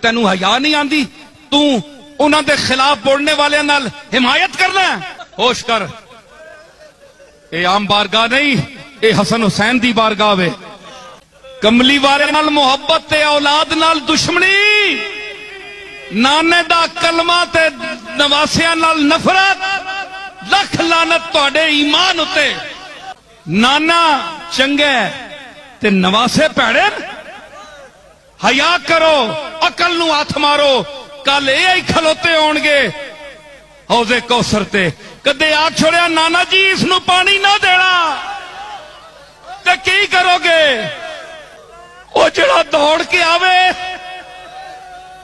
तेनू हया नहीं आंदी, तू उन्हां दे खिलाफ बोलने वाले नाल हिमायत करना। होश कर, ये आम बारगाह नहीं, ये हसन हुसैन दी बारगाह वे। कमली वाले नाल मुहब्बत ते औलाद नाल दुश्मनी, नाने दा कलमा ते नवासियां नाल नफरत, लख लानत तुहाडे ईमान उते। नाना चंगे ते नवासे भैड़े, हया करो, अकल नू हथ मारो। कल ये खलोते होणगे हौजे कौसर ते, कदे आ छोड़िया नाना जी इसनू पानी ना देना ते की करोगे? ओ जेड़ा दौड़ के आवे,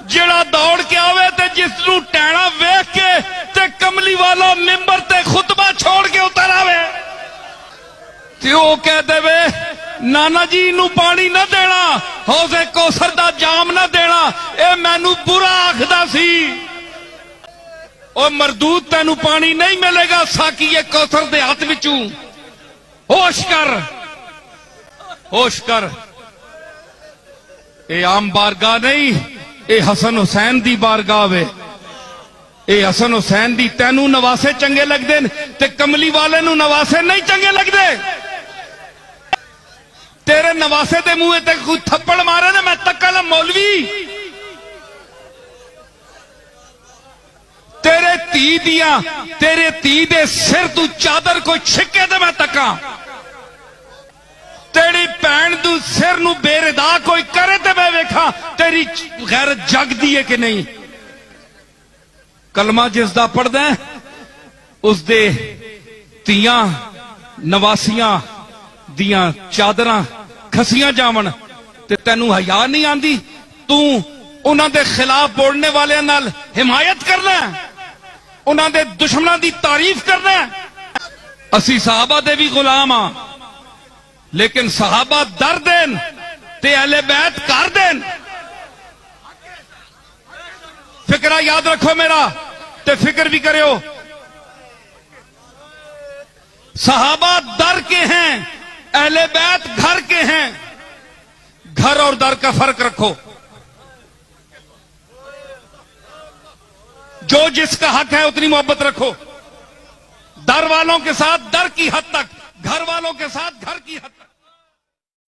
जेड़ा दौड़ के आवे ते जिसनू टैना वेख के ते कमली वाला मिंबर ते खुतबा छोड़ के उतर आवे ते ओ कह देवे नाना जी नू पानी ना देना, हौजे कौसर दा जाम ना देना, ए मैनू बुरा आखदा सी। और मरदूद तेनू पानी नहीं मिलेगा साकी ये कौसर दे हाथ विचू। होश कर, होश कर, ये आम बारगाह नहीं, ये हसन हुसैन दी बारगाह वे। ये हसन हुसैन दी तेनू नवासे चंगे लगदे ते कमली वाले नू नवासे नहीं चंगे लगदे। तेरे नवासे दे मुंह ते कोई थप्पड़ मारे ना मैं तक्कल मौलवी, तेरे धी दिया, तेरे धी दे सिर तू चादर कोई छिके ते मैं तक्का, तेरी भैन तू सिर नू बेरदा कोई करे ते मैं वेखा तेरी गैरत जगदी है कि नहीं। कलमा जिसदा पढ़दा उस दे तियां नवासियां दियां चादरां खसियां जावन ते तेनू हया नहीं आंदी, तू उन्हां दे खिलाफ बोलने वाले नाल हिमायत करना, उन्हां दे दुश्मनां दी तारीफ करना। असी सहाबा दे भी गुलाम हां, लेकिन सहाबा दर देन ते अहले बैत कर देन। फिक्रा याद रखो मेरा ते फिक्र भी करियो। सहाबा दर के हैं, अहले बैत घर के हैं। घर और दर का फर्क रखो। जो जिसका हक है उतनी मोहब्बत रखो। दर वालों के साथ दर की हद तक, घर वालों के साथ घर की हद तक।